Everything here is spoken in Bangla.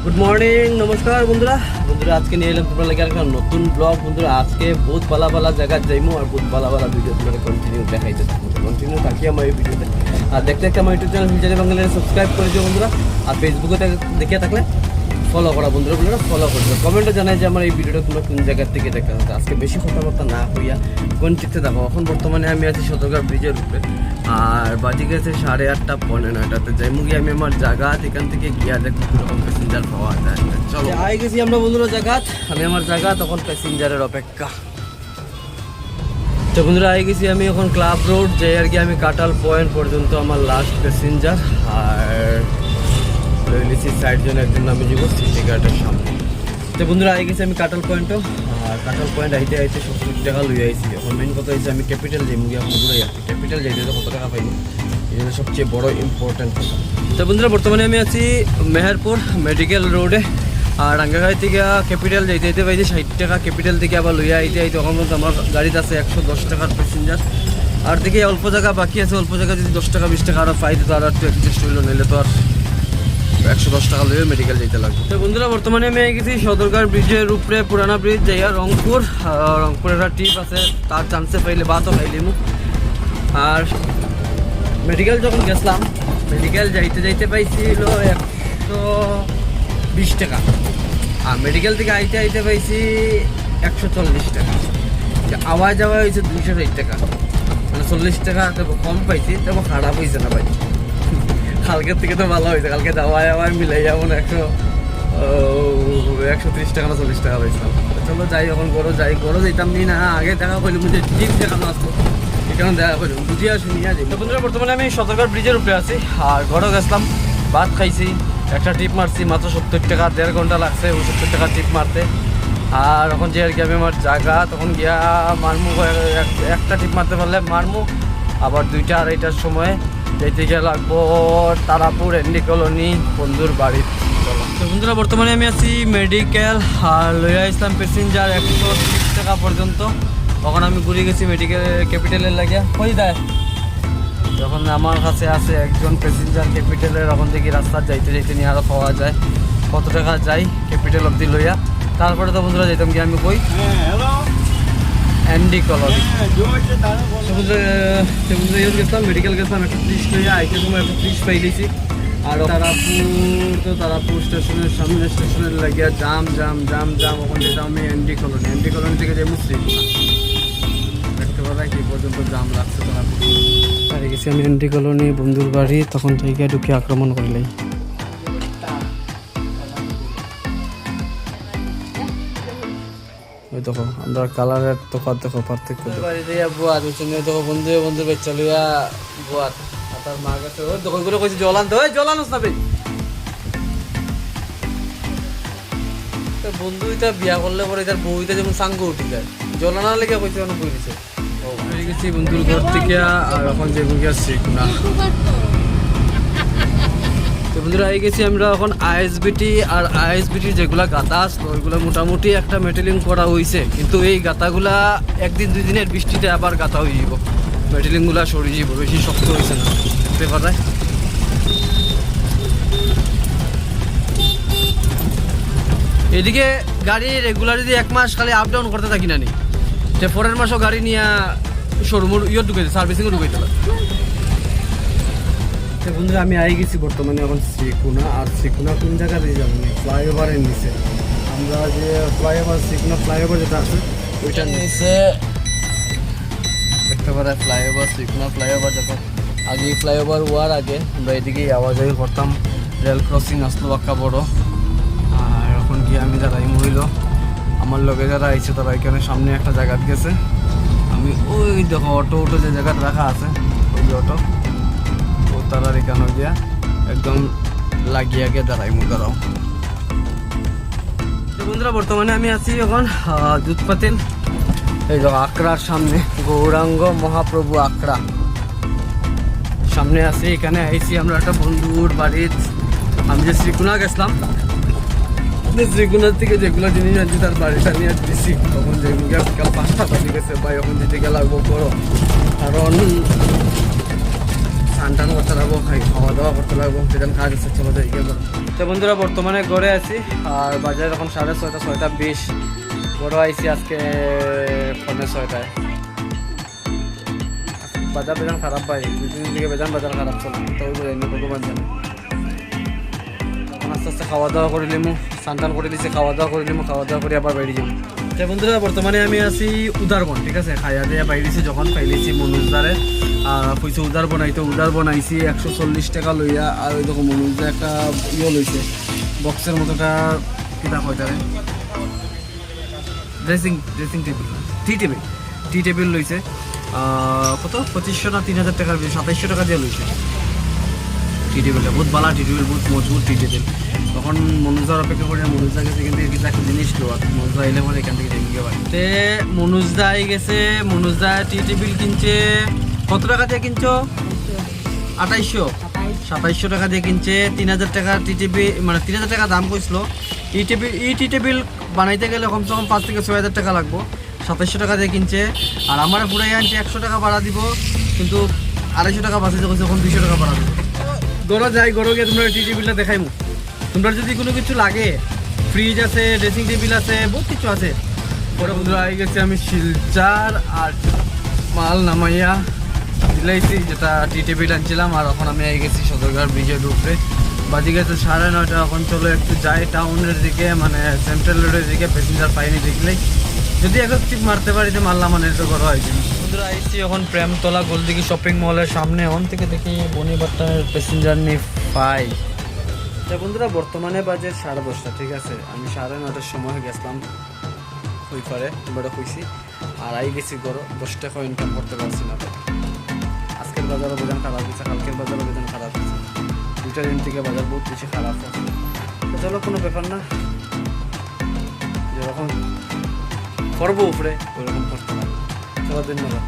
গুড মর্নিং, নমস্কার বন্ধুরা। আজকে নিয়ে এলাম তোমরা লাগে একটা নতুন ব্লগ। বন্ধুরা আজকে বহুত ভালো ভালো জায়গা যাইমু আর বহুত ভালো ভালো ভিডিও তোমরা কন্টিনিউ দেখাইতে থাকবো। কন্টিনিউ থাকি আমার এই ভিডিওতে। আর দেখতে দেখতে আমার ইউটিউব চ্যানেল ফিউচারে বাংলায় সাবস্ক্রাইব করে দিও বন্ধুরা। আর ফেসবুকে দেখে থাকলে ফলো করা বন্ধুরা ফলো করবে। কমেন্টে জানাই যে আমার এই ভিডিওটা তোমরা কোন জায়গার থেকে দেখা হচ্ছে। আজকে বেশি কথাবার্তা না হইয়া কোন চিত্তে দেখো। এখন বর্তমানে আমি আছি সদরঘাট ব্রিজের উপরে আর বাজি গেছে 8:30 পৌনে 9টাতে। যাইমু গিয়ে আমি আমার জায়গা এখান থেকে গিয়া দেখবো কীরকম প্যাসেঞ্জার পাওয়া যায়। চলো আই গেছি আমরা বন্ধুরা জায়গাত। আমি আমার জায়গা তখন প্যাসেঞ্জারের অপেক্ষা। তো বন্ধুরা আই গেছি আমি এখন ক্লাব রোড যাই আর কি। আমি কাটাল পয়েন্ট পর্যন্ত আমার লাস্ট প্যাসেঞ্জার। আর লিসি সাইড জন্য একজন নামে যাব সিটি গার্ডের সামনে। তো বন্ধুরা আই গেছি আমি কাটাল পয়েন্টও। আর কাটাল পয়েন্ট আইতে 70 টাকা লই আইছি। এখন মেন কথা হচ্ছে আমি ক্যাপিটাল যাই মুগি। এখন ঘুরে যাচ্ছি ক্যাপিটাল যাইতে তো কত টাকা পাইনি, এই জন্য সবচেয়ে বড় ইম্পর্টেন্ট কথা। তো বন্ধুরা বর্তমানে আমি আছি মেহেরপুর মেডিকেল রোডে। আর রাঙ্গাঘাট থেকে ক্যাপিটাল যাইতে পাইছি 60 টাকা। ক্যাপিটাল থেকে আবার লইয়া আইতে তখন পর্যন্ত আমার গাড়িতে আছে 110 টাকার প্যাসেঞ্জার। আর দিকে অল্প জায়গা বাকি আছে। অল্প জায়গা যদি 10 টাকা 20 টাকা আরও পাইতে তো আর একটু অ্যাডজাস্ট হইলো, নইলে তো আর 110 টাকা লইয়া মেডিকেল যেতে লাগবে। তো বন্ধুরা বর্তমানে আমি গেছি সদরঘাট ব্রিজের উপরে, পুরানা ব্রিজ যাইয়া রংপুর। রংপুরের একটা ট্রিপ আছে, তার চান্সে পাইলে বাতও খাইলিমু। আর মেডিকেল যখন গেছিলাম, মেডিকেল যাইতে পাইছিল 120 টাকা। আর মেডিকেল থেকে আইতে পাইছি 140 টাকা। আওয়া যাওয়া হয়েছে 260 টাকা, মানে 40 টাকা তবে কম পাইছি, তবে খারাপ হয়েছে না ভাই। কালকের থেকে তো ভালো হয়েছে। কালকে যাওয়া মিলাই যেমন 130 টাকা না 40 টাকা পাইছিলাম। চলো যাই, এখন গরো যাইতাম নি না। আগে দেখা করলাম যে ঠিক দেখানো আসতো, এখানে দেখা করলাম বুঝিয়া শুনিয়া যাই। তো বন্ধুরা বর্তমানে আমি সদরঘাট ব্রিজের উপরে আছি। আর ঘরও গেছিলাম, ভাত খাইছি, একটা ট্রিপ মারছি, মাত্র 70 টাকা। 1.5 ঘন্টা লাগছে 70 টাকা ট্রিপ মারতে। আর এখন যে আর কি আমি আমার জায়গা তখন গিয়া মারমু। একটা ট্রিপ মারতে পারলে মারমু, আবার 2টা 2:30টার সময় যাইতে গিয়ে লাগবো তারাপুর এনডি কলোনি বন্ধুর বাড়ির। চলো তো বন্ধুরা বর্তমানে আমি আছি মেডিকেল। আর লইয়া ইসলাম প্যাসেঞ্জার 130 টাকা পর্যন্ত। তখন আমি ঘুরে গেছি মেডিকেল ক্যাপিটালের লাগিয়া হয়ে দেয়। যখন আমার কাছে আছে একজন প্যাসেঞ্জার ক্যাপিটালের, ওখান থেকে রাস্তা যাইতে নিয়ে আরও পাওয়া যায় কত টাকা যাই ক্যাপিটাল অব্দি লইয়া। তারপরে তো বন্ধুরা যেতাম গিয়ে আমি কই এনডি কলোনি। গেছিলাম মেডিকেল গেছিলাম, 130 লইয়া আইতে সময় 130 পাইলেছি। আর তারাপুর স্টেশনের সামনে স্টেশনের লাগিয়া জাম। ওখানে যেতাম আমি এনডি কলোনি থেকে যাই শ্রীকুনা। দেখতে পারা কি পর্যন্ত জাম লাগছে তারাপুর। আর গেছি আমি এনডি কলোনি বন্ধুর বাড়ি, তখন থেকে ঢুকে আক্রমণ করলেই। দেখো আমরা কালারের তফাৎ দেখো, পার্থক্য। বাড়িতে বুয়ার পিছনে দেখো বন্ধুর বাচ্চা লইয়া বুয়ার তার মা কাছে দেখো করে কইছে জলান তো জলানোস না ভাই। তো বন্ধু এটা বিয়া করলে পরে তার বউটা যেমন সাঙ্গ উঠে যায়, জলানার লেগে কইছে অনেক বই দিছে। হয়ে গেছি বন্ধুর ঘর থেকে। আর এখন যে গিয়া শ্রীকুনা। তো বন্ধুরা এই গেছি আমরা এখন আইএসবিটি। আর আইএসবিটির যেগুলা গাতা আসলো ওইগুলো মোটামুটি একটা মেটেলিং করা হয়েছে, কিন্তু এই গাতাগুলা 1-2 দিনের বৃষ্টিতে আবার গাতা হয়ে যাব, মেটেলিংগুলা সরিয়ে যাব, বেশি শক্ত হয়েছে না দেখতে পারায়। এদিকে গাড়ি রেগুলার যদি 1 মাস খালি আপ ডাউন করতে থাকি না নি, পরের মাসও গাড়ি নিয়ে শোরুম ঢুকাইতে সার্ভিসিংও ঢুকাইতে লাগে। বন্ধুরা আমি আই গেছি বর্তমানে এখন শ্রীকুনা। আর শ্রীকুনা কোন জায়গা দিয়ে যাবো, ফ্লাইওভারের নিচে। আমরা যে শ্রীকুনা ফ্লাইওভার যেটা আছে ওইটার নিচে দেখতে পারা শ্রীকুনা ফ্লাইওভার। যখন আগে ফ্লাইওভার হওয়ার আগে আমরা এদিকেই আওয়াজ করতাম, রেল ক্রসিং আসলো বাক্কা বড়। আর এখন গিয়ে আমি দাঁড়াই মহিল, আমার লগে যারা আইছে তারা এখানে সামনে একটা জায়গা গেছে। আমি ওই দেখো অটো যে জায়গাটা রাখা আছে ওই অটো তারা এখানে গিয়া একদম লাগিয়ে গিয়ে দাঁড়াও। বন্ধুরা বর্তমানে আমি আছি এখন দুধপাতিল, এই যে আখড়ার সামনে, গৌরাঙ্গ মহাপ্রভু আখড়া সামনে আছি। এখানে আইছি আমরা একটা বন্ধুর বাড়ির। আমি যে শ্রীকুনা গেছিলাম, শ্রীকুনার থেকে যেগুলো জিনিস আনছি তার বাড়িটা নিয়ে দিছি। তখন যেগুলো বিকাল 5টা বাজে গেছে ভাই, এখন যেতে গেলে লাগবো বড়, কারণ স্নান টান করতে লাগবো, খাওয়া দাওয়া করতে লাগবো, যেখান কাজ আছে চলো যাই গিয়ে করো। তো বন্ধুরা বর্তমানে ঘরে আছি আর বাজার এখন 6:30, 6:20। ঘরে আইসি আজকে 6:45। বাজার বেজান খারাপ পাই, 2-3 দিকে বেজান বাজার খারাপ চলে, তো ভগবান জানে। আস্তে আস্তে খাওয়া দাওয়া করে নিমু, স্নান টান করে দিচ্ছি, খাওয়া দাওয়া করে নিমু, খাওয়া দাওয়া করে আবার বাইরে যাবো। তো বন্ধুরা বর্তমানে আমি আছি উদারবন, ঠিক আছে। খাইয়া দিয়ে বাইরেছি যখন পাইলেছি মনুজদারে কইছে উদার বানাইতে, উদার বানাইছি 140 টাকা লইয়া। আর ওই দেখো মনুজদা একটা লইছে বক্সের মতো, একটা কিতা কয়টারে ড্রেসিং টেবিল, টি টেবিল লইছে। কত 2500 না 3000 টাকার, 2700 টাকা দিয়ে লইছে টি টেবিলটা। বহুত ভালো টি টেবিল, বহুত মজবুত টি টেবিল। তখন মনুজদার অপেক্ষা করে মনুজদা গেছে কিন্তু কিছু একটা জিনিস লোয়া, মনুজদা এলে মানে এখান থেকে দেখে গিয়ে তে মনুজদা আই গেছে। মনুজদা টি টেবিল কিনছে কত টাকা দিয়ে কিনছো? 2700 টাকা দিয়ে কিনছে। 3000 টাকা টি টেবিল, মানে 3000 টাকা দাম কইছিল। টি টেবিল বানাইতে গেলে কমসে কম 5 থেকে 6000 টাকা লাগবো। 2700 টাকা দিয়ে কিনছে। আর আমার পুরাই আনছে 100 টাকা ভাড়া দিব, কিন্তু 250 টাকা বাঁচে যখন 200 টাকা ভাড়া দিব। গড়ো যাই, গড়ো গিয়ে তোমরা টি টেবিলটা দেখাইমু। তোমরা যদি কোনো কিছু লাগে, ফ্রিজ আছে, ড্রেসিং টেবিল আছে, বহুত কিছু আছে। পরে বন্ধুরা আই গেছি আমি শিলচার আর মাল নামাইয়া দিলাইছি, যেটা টি টেবিল আনছিলাম। আর এখন আমি আই গেছি সদরঘাট ব্রিজের উপরে। বাজি গেছে 9:30। এখন চলো একটু যাই টাউনের দিকে, মানে সেন্ট্রাল রোডের দিকে। প্যাসেঞ্জার পাইনি দেখলেই, যদি একটা টিপ মারতে পারি যে মারলাম, মানে এটা করা হয়েছে। বন্ধুরা আইসি এখন প্রেমতলা গোলদিঘি শপিং মলের সামনে। অন থেকে দেখি বনিবাটার প্যাসেঞ্জার নিয়ে পাই। তা বন্ধুরা বর্তমানে বাজে 10:30, ঠিক আছে। আমি 9:30টার সময় গেছিলাম হই পারে, তোমরা কইছি। আর আই গেছি গড় 10 টাকা ইনকাম করতে পারছি না। আজকের বাজারও বেজান খারাপ হয়েছে, কালকের বাজারও বেজান খারাপ হয়েছে। 2টা দিন থেকে বাজার বহুত বেশি খারাপ হচ্ছে। তো চলো কোনো ব্যাপার না, যেরকম করবো উপরে ওইরকম করতে লাগবে। চলো ধন্যবাদ।